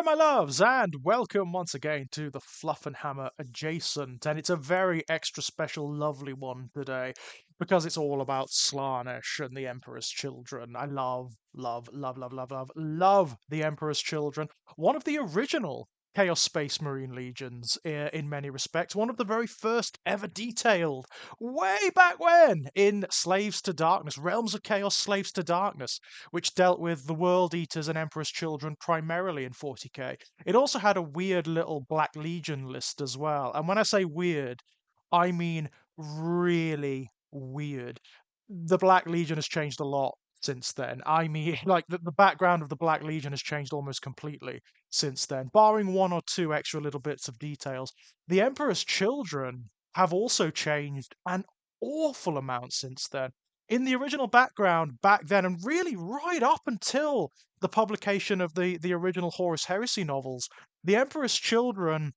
my loves, and welcome once again to the Fluffenhammer Adjacent. And it's a very extra special, lovely one today because it's all about Slaanesh and the Emperor's Children. I love the Emperor's Children. One of the original Chaos Space Marine Legions in many respects. One of the very first ever detailed, way back when, in Slaves to Darkness, Realms of Chaos Slaves to Darkness, which dealt with the World Eaters and Emperor's Children primarily in 40k. It also had a weird little Black Legion list as well. And when I say weird, I mean really weird. The Black Legion has changed a lot since then. I mean, like the background of the Black Legion has changed almost completely since then, barring one or two extra little bits of details. The Emperor's Children have also changed an awful amount since then. In the original background back then, and really right up until the publication of the original Horus Heresy novels, the Emperor's Children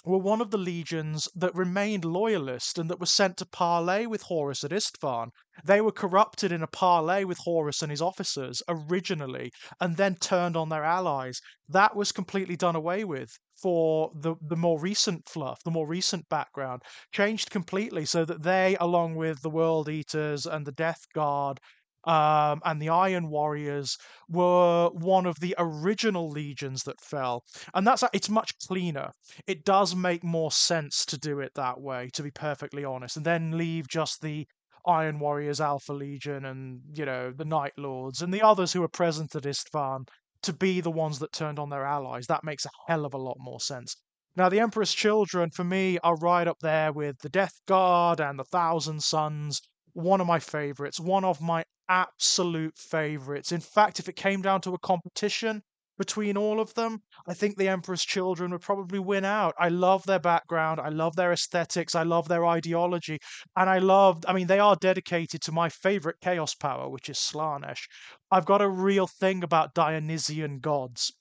were one of the legions that remained loyalist and that was sent to parley with Horus at Istvan. They were corrupted in a parley with Horus and his officers originally, and then turned on their allies. That was completely done away with for the more recent fluff, the more recent background, changed completely so that they, along with the World Eaters and the Death Guard, and the Iron Warriors, were one of the original legions that fell. And it's much cleaner. It does make more sense to do it that way, to be perfectly honest, and then leave just the Iron Warriors, Alpha Legion, and the Night Lords and the others who were present at Istvan to be the ones that turned on their allies. That makes a hell of a lot more sense. Now, the Emperor's Children, for me, are right up there with the Death Guard and the Thousand Sons. One of my favorites, one of my absolute favorites. In fact, if it came down to a competition between all of them, I think the Emperor's Children would probably win out. I love their background, I love their aesthetics, I love their ideology, and I mean, they are dedicated to my favorite chaos power, which is Slaanesh. I've got a real thing about Dionysian gods.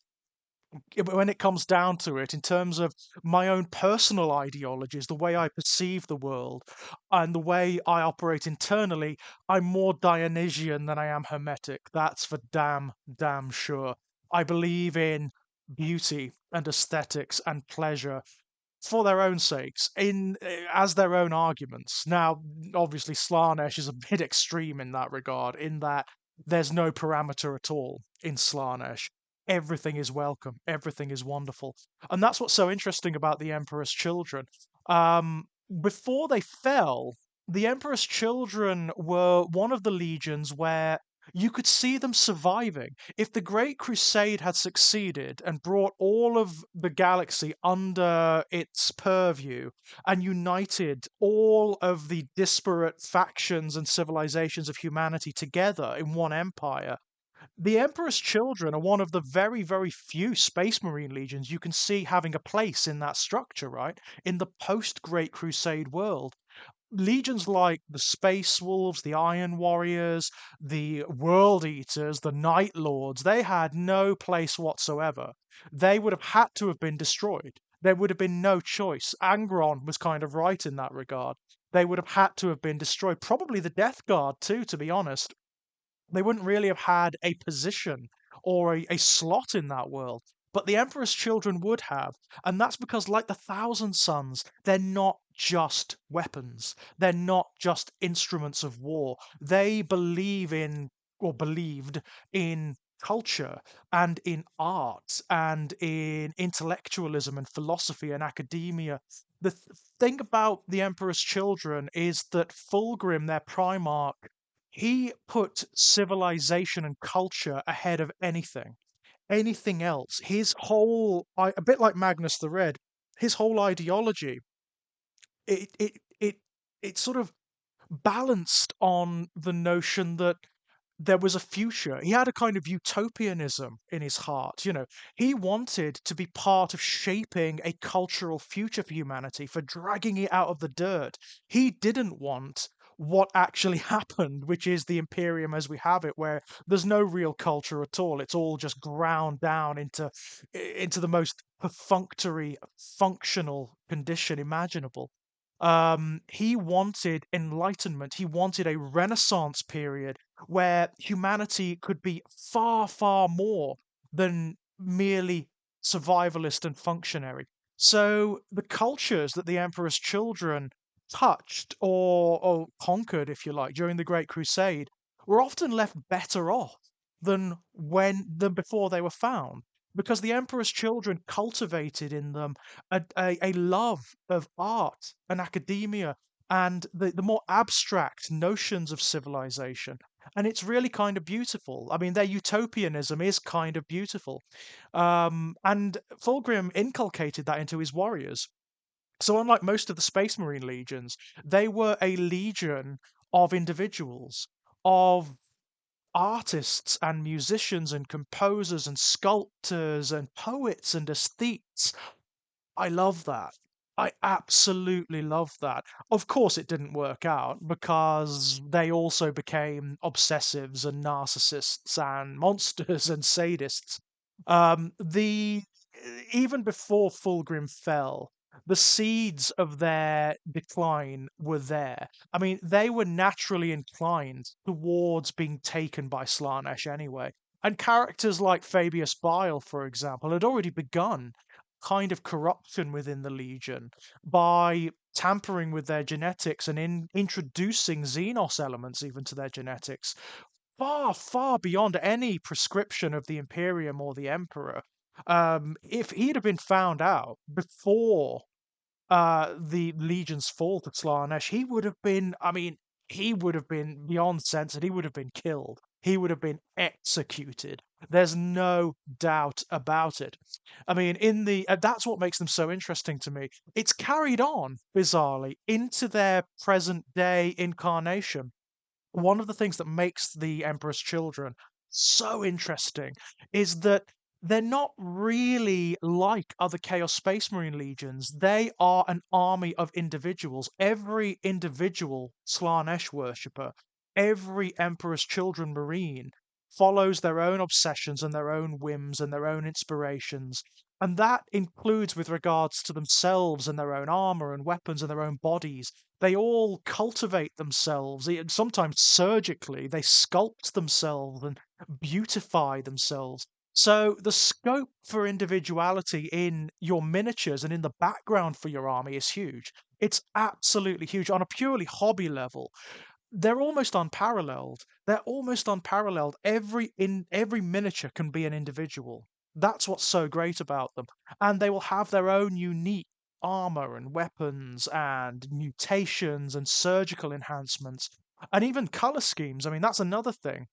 When it comes down to it, in terms of my own personal ideologies, the way I perceive the world, and the way I operate internally, I'm more Dionysian than I am Hermetic. That's for damn sure. I believe in beauty and aesthetics and pleasure for their own sakes, as their own arguments. Now, obviously, Slaanesh is a bit extreme in that regard, in that there's no parameter at all in Slaanesh. Everything is welcome, everything is wonderful. And that's what's so interesting about the Emperor's Children. Um, Before they fell, the Emperor's Children were one of the legions where you could see them surviving. If the Great Crusade had succeeded and brought all of the galaxy under its purview and united all of the disparate factions and civilizations of humanity together in one empire, the Emperor's Children are one of the very, very few Space Marine legions you can see having a place in that structure, right? In the post Great Crusade world. Legions like the Space Wolves, the Iron Warriors, the World Eaters, the Night Lords, they had no place whatsoever. They would have had to have been destroyed. There would have been no choice. Angron was kind of right in that regard. They would have had to have been destroyed. Probably the Death Guard, too, to be honest. They wouldn't really have had a position or a slot in that world. But the Emperor's Children would have, and that's because, like the Thousand Sons, they're not just weapons. They're not just instruments of war. They believe in, or believed in, culture and in art and in intellectualism and philosophy and academia. The thing about the Emperor's Children is that Fulgrim, their Primarch, he put civilization and culture ahead of anything else. His whole, a bit like Magnus the Red, his whole ideology, it it it it sort of balanced on the notion that there was a future. He had a kind of utopianism in his heart. He wanted to be part of shaping a cultural future for humanity, for dragging it out of the dirt. He didn't want what actually happened, which is the Imperium as we have it, where there's no real culture at all. It's all just ground down into the most perfunctory, functional condition imaginable. He wanted enlightenment. He wanted a Renaissance period where humanity could be far, far more than merely survivalist and functionary. So the cultures that the Emperor's children touched or conquered, if you like, during the Great Crusade were often left better off than before they were found, because the Emperor's children cultivated in them a love of art and academia and the more abstract notions of civilization. And it's really kind of beautiful. I mean, their utopianism is kind of beautiful. And Fulgrim inculcated that into his warriors. So, unlike most of the Space Marine legions, they were a legion of individuals, of artists and musicians and composers and sculptors and poets and aesthetes. I love that. I absolutely love that. Of course, it didn't work out because they also became obsessives and narcissists and monsters and sadists. The Even before Fulgrim fell, the seeds of their decline were there. I mean, they were naturally inclined towards being taken by Slaanesh anyway. And characters like Fabius Bile, for example, had already begun kind of corruption within the Legion by tampering with their genetics and introducing Xenos elements even to their genetics, far, far beyond any prescription of the Imperium or the Emperor. If he'd have been found out before the Legion's fall to Slaanesh, he would have been, I mean, he would have been beyond censored. He would have been killed. He would have been executed. There's no doubt about it. I mean, that's what makes them so interesting to me. It's carried on, bizarrely, into their present day incarnation. One of the things that makes the Emperor's Children so interesting is that they're not really like other Chaos Space Marine legions. They are an army of individuals. Every individual Slaanesh worshipper, every Emperor's Children Marine follows their own obsessions and their own whims and their own inspirations. And that includes with regards to themselves and their own armor and weapons and their own bodies. They all cultivate themselves, sometimes surgically. They sculpt themselves and beautify themselves. So the scope for individuality in your miniatures and in the background for your army is huge. It's absolutely huge on a purely hobby level. They're almost unparalleled. They're almost unparalleled. Every miniature can be an individual. That's what's so great about them. And they will have their own unique armor and weapons and mutations and surgical enhancements and even color schemes. I mean, that's another thing.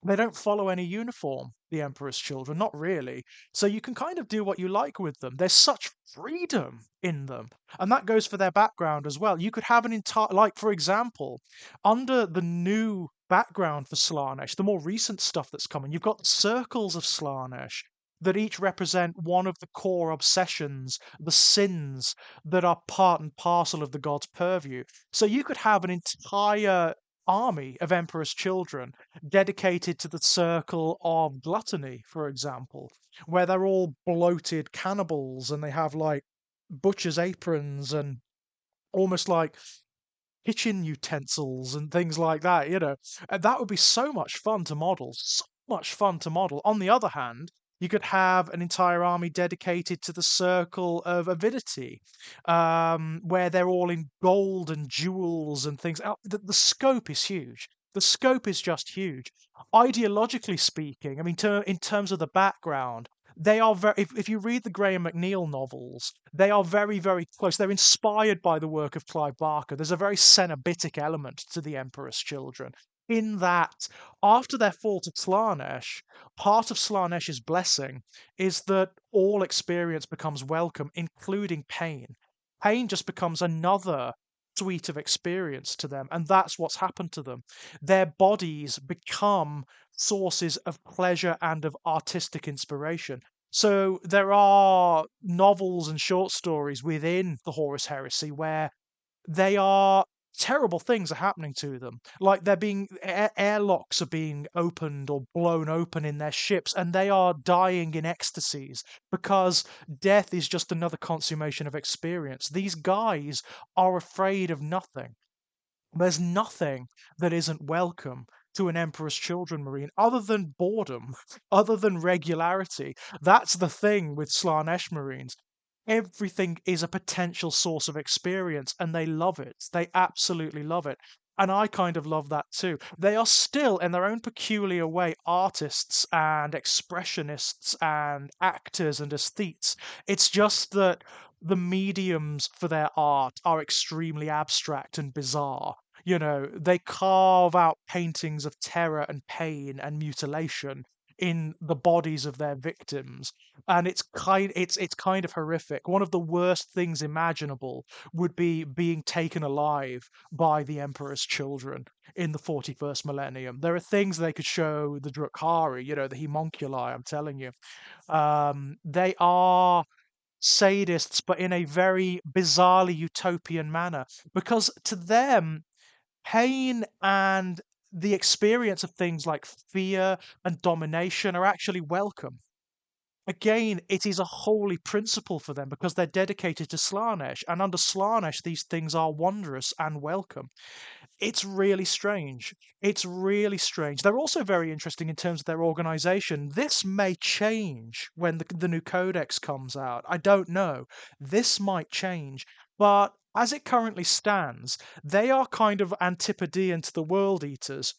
They don't follow any uniform, the Emperor's Children, not really. So you can kind of do what you like with them. There's such freedom in them. And that goes for their background as well. You could have an entire, like, for example, under the new background for Slaanesh, the more recent stuff that's coming, you've got circles of Slaanesh that each represent one of the core obsessions, the sins that are part and parcel of the god's purview. So you could have an entire army of Emperor's Children dedicated to the circle of gluttony, for example, where they're all bloated cannibals and they have like butcher's aprons and almost like kitchen utensils and things like that. And that would be so much fun to model, so much fun to model. On the other hand, you could have an entire army dedicated to the circle of avidity, where they're all in gold and jewels and things. The scope is huge. The scope is just huge. Ideologically speaking, I mean, in terms of the background, they are very. If you read the Graham McNeil novels, they are very, very close. They're inspired by the work of Clive Barker. There's a very Cenobitic element to the Emperor's Children, in that after their fall to Slaanesh, part of Slaanesh's blessing is that all experience becomes welcome, including pain. Pain just becomes another suite of experience to them, and that's what's happened to them. Their bodies become sources of pleasure and of artistic inspiration. So there are novels and short stories within the Horus Heresy where they are terrible things are happening to them. Like they're being airlocks are being opened or blown open in their ships, and they are dying in ecstasies because death is just another consummation of experience. These guys are afraid of nothing. There's nothing that isn't welcome. to an Emperor's Children Marine other than boredom, other than regularity. That's the thing with Slanesh Marines. Everything is a potential source of experience, and they love it. They absolutely love it. And I kind of love that too. They are still, in their own peculiar way, artists and expressionists and actors and aesthetes. It's just that the mediums for their art are extremely abstract and bizarre. You know, they carve out paintings of terror and pain and mutilation in the bodies of their victims, and it's kind of horrific. One of the worst things imaginable would be being taken alive by the Emperor's children in the 41st millennium. There are things they could show the Drukhari, you know, the homunculi, I'm telling you. They are sadists, but in a very bizarrely utopian manner, because to them, pain and the experience of things like fear and domination are actually welcome. Again, it is a holy principle for them because they're dedicated to Slanesh, and under Slanesh, these things are wondrous and welcome. It's really strange. It's really strange. They're also very interesting in terms of their organization. This may change when the new codex comes out. I don't know. This might change. But as it currently stands, they are kind of antipodean to the World Eaters.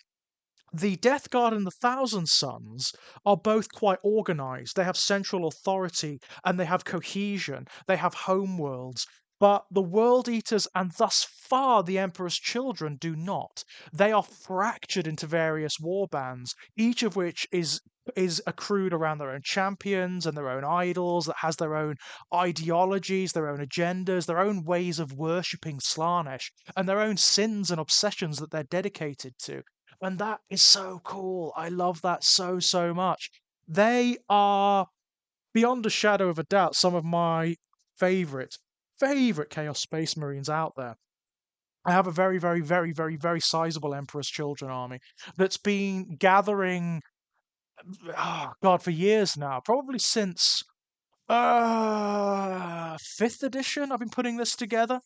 The Death Guard and the Thousand Sons are both quite organized. They have central authority and they have cohesion. They have homeworlds. But the World Eaters and thus far the Emperor's Children do not. They are fractured into various war bands, each of which is accrued around their own champions and their own idols, that has their own ideologies, their own agendas, their own ways of worshipping Slanesh, and their own sins and obsessions that they're dedicated to. And that is so cool. I love that so, so much. They are, beyond a shadow of a doubt, some of my favorite, favorite Chaos Space Marines out there. I have a very, very, very, very, very sizable Emperor's Children army that's been gathering, oh God, for years now, probably since fifth edition. I've been putting this together,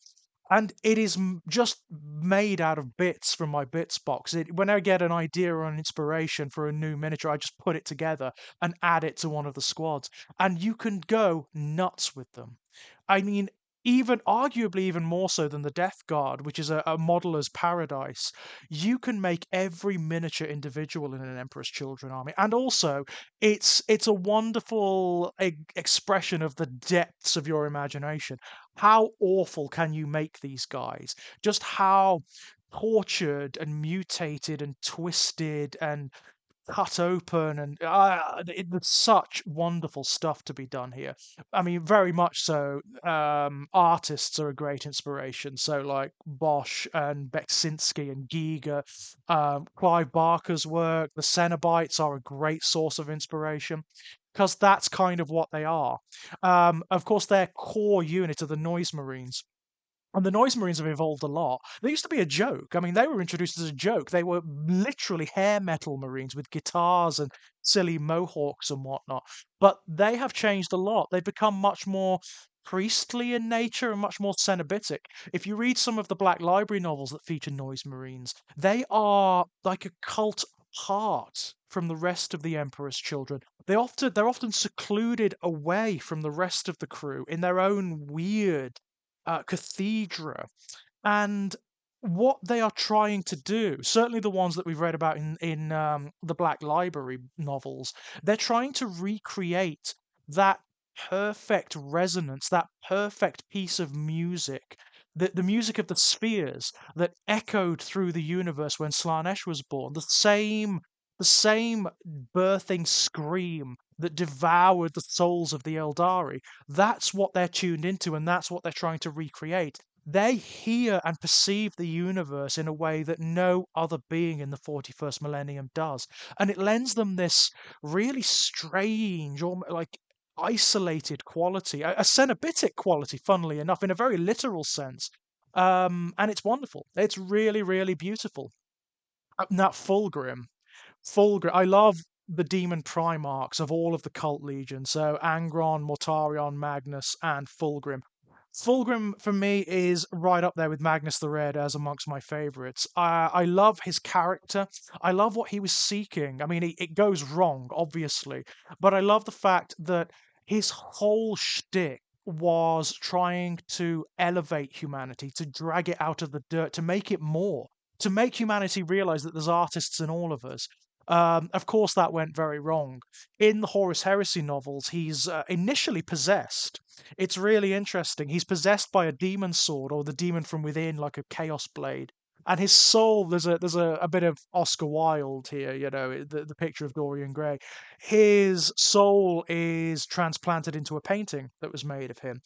and it is just made out of bits from my bits box. When I get an idea or an inspiration for a new miniature, I just put it together and add it to one of the squads, and you can go nuts with them. I mean, even arguably even more so than the Death Guard, which is a modeler's paradise. You can make every miniature individual in an Emperor's Children army, and also it's a wonderful expression of the depths of your imagination. How awful can you make these guys? Just how tortured and mutated and twisted and cut open, and there's such wonderful stuff to be done here. I mean, very much so. Artists are a great inspiration. So, like Bosch and Beksinski and Giger, Clive Barker's work, the Cenobites are a great source of inspiration because that's kind of what they are. Of course, their core unit are the Noise Marines. And the Noise Marines have evolved a lot. They used to be a joke. I mean, they were introduced as a joke. They were literally hair metal Marines with guitars and silly mohawks and whatnot. But they have changed a lot. They've become much more priestly in nature and much more cenobitic. If you read some of the Black Library novels that feature Noise Marines, they are like a cult apart from the rest of the Emperor's Children. They're often secluded away from the rest of the crew in their own weird cathedra, and what they are trying to do, certainly the ones that we've read about in the Black Library novels, they're trying to recreate that perfect resonance, that perfect piece of music, the music of the spheres that echoed through the universe when Slanesh was born, the same birthing scream that devoured the souls of the Eldari. That's what they're tuned into, and that's what they're trying to recreate. They hear and perceive the universe in a way that no other being in the 41st millennium does. And it lends them this really strange, like isolated quality, a cenobitic quality, funnily enough, in a very literal sense. And it's wonderful. It's really, really beautiful. That Fulgrim. I love the demon primarchs of all of the cult legions. So Angron, Mortarion, Magnus, and Fulgrim. Fulgrim for me is right up there with Magnus the Red as amongst my favorites. I love his character. I love what he was seeking. I mean, it goes wrong, obviously, but I love the fact that his whole shtick was trying to elevate humanity, to drag it out of the dirt, to make it more, to make humanity realize that there's artists in all of us. Of course, that went very wrong. In the Horus Heresy novels, he's initially possessed. It's really interesting. He's possessed by a demon sword or the demon from within, like a chaos blade. And his soul, there's a bit of Oscar Wilde here, the picture of Dorian Gray. His soul is transplanted into a painting that was made of him.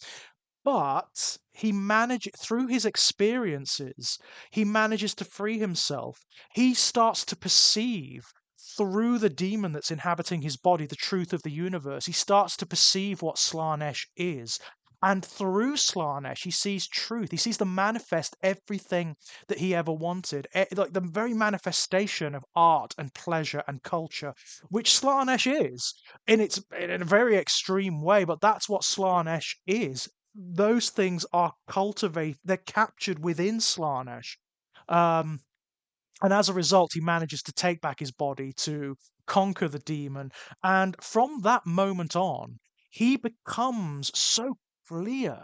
But he managed through his experiences, he manages to free himself. He starts to perceive through the demon that's inhabiting his body the truth of the universe. He starts to perceive what Slanesh is. And through Slanesh, he sees truth. He sees the manifest everything that he ever wanted, like the very manifestation of art and pleasure and culture, which Slanesh is in a very extreme way. But that's what Slanesh is. Those things are cultivated, they're captured within Slanesh. Um, and as a result, he manages to take back his body to conquer the demon. And from that moment on, he becomes so clear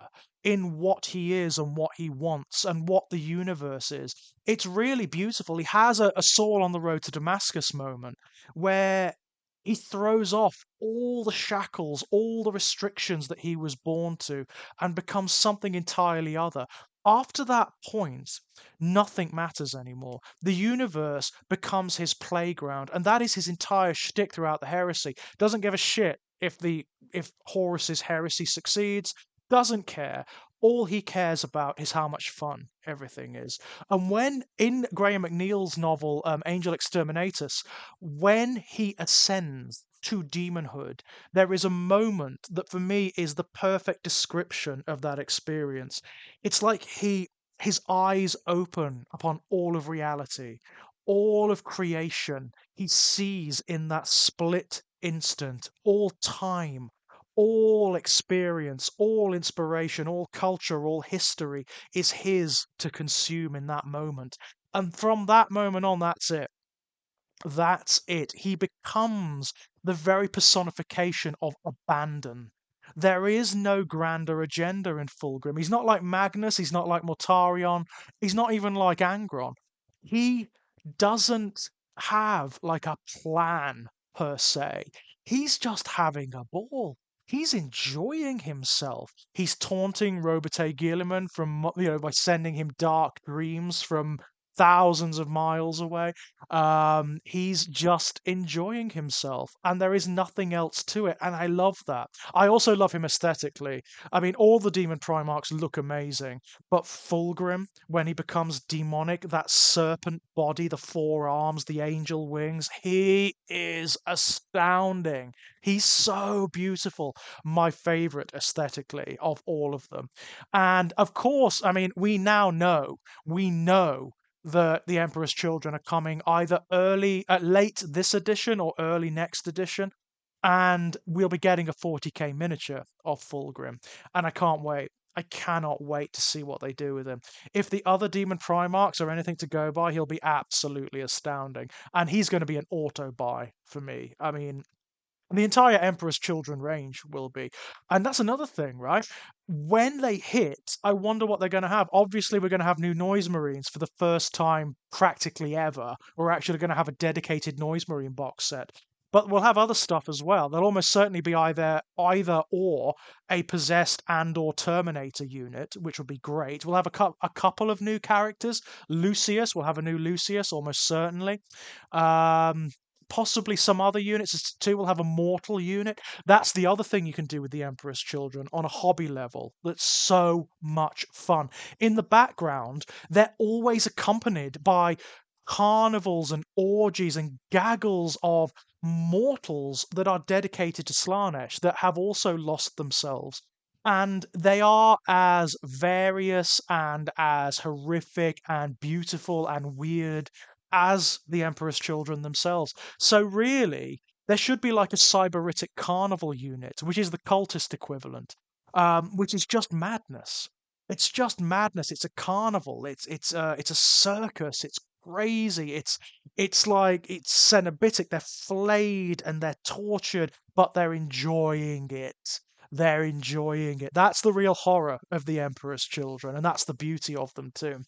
in what he is and what he wants and what the universe is. It's really beautiful. He has a Saul on the road to Damascus moment where he throws off all the shackles, all the restrictions that he was born to, and becomes something entirely other. After that point, nothing matters anymore. The universe becomes his playground, and that is his entire shtick throughout the heresy. Doesn't give a shit if Horus's heresy succeeds. Doesn't care. All he cares about is how much fun everything is. And when in Graham McNeil's novel Angel Exterminatus, when he ascends to demonhood, there is a moment that for me is the perfect description of that experience. It's like his eyes open upon all of reality, all of creation. He sees in that split instant all time, all experience, all inspiration, all culture, all history is his to consume in that moment. And from that moment on, that's it. That's it. He becomes the very personification of abandon. There is no grander agenda in Fulgrim. He's not like Magnus, he's not like Mortarion, he's not even like Angron. He doesn't have like a plan per se. He's just having a ball. He's enjoying himself. He's taunting Robert Guilliman by sending him dark dreams from thousands of miles away. He's just enjoying himself, and there is nothing else to it. And I love that. I also love him aesthetically. I mean, all the demon Primarchs look amazing, but Fulgrim, when he becomes demonic, that serpent body, the four arms, the angel wings, he is astounding. He's so beautiful. My favorite aesthetically of all of them. And of course, I mean, we know that the Emperor's Children are coming either late this edition or early next edition, and we'll be getting a 40k miniature of Fulgrim, and I can't wait. I cannot wait to see what they do with him. If the other Demon Primarchs are anything to go by, he'll be absolutely astounding, and he's going to be an auto buy for me. I mean, the entire Emperor's Children range will be. And that's another thing, right? When they hit, I wonder what they're going to have. Obviously, we're going to have new Noise Marines for the first time practically ever. We're actually going to have a dedicated Noise Marine box set. But we'll have other stuff as well. There'll almost certainly be either or a possessed and or Terminator unit, which would be great. We'll have a couple of new characters. Lucius, we'll have a new Lucius, almost certainly. Um, Possibly some other units too will have a mortal unit. That's the other thing you can do with the Emperor's Children on a hobby level that's so much fun. In the background, they're always accompanied by carnivals and orgies and gaggles of mortals that are dedicated to Slanesh that have also lost themselves. And they are as various and as horrific and beautiful and weird as the Emperor's Children themselves. So really, there should be like a cyberitic carnival unit, which is the cultist equivalent, which is just madness. It's just madness. It's a carnival. It's a circus. It's crazy. It's like it's cenobitic. They're flayed and they're tortured, but they're enjoying it. They're enjoying it. That's the real horror of the Emperor's Children, and that's the beauty of them too.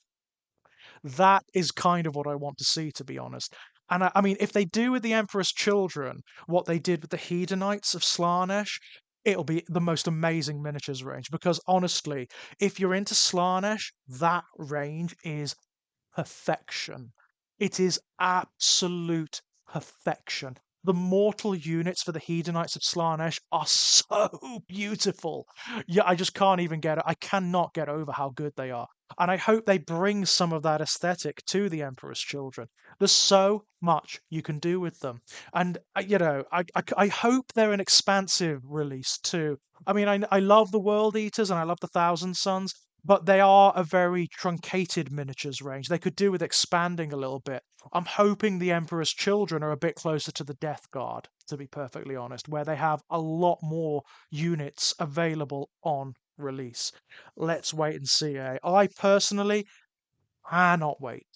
That is kind of what I want to see, to be honest. And I mean, if they do with the Emperor's Children what they did with the Hedonites of Slaanesh, it'll be the most amazing miniatures range. Because honestly, if you're into Slaanesh, that range is perfection. It is absolute perfection. The mortal units for the Hedonites of Slaanesh are so beautiful. Yeah, I just can't even get it. I cannot get over how good they are. And I hope they bring some of that aesthetic to the Emperor's Children. There's so much you can do with them. And, I hope they're an expansive release too. I mean, I love the World Eaters and I love the Thousand Sons, but they are a very truncated miniatures range. They could do with expanding a little bit. I'm hoping the Emperor's Children are a bit closer to the Death Guard, to be perfectly honest, where they have a lot more units available on release. Let's wait and see. I personally cannot wait.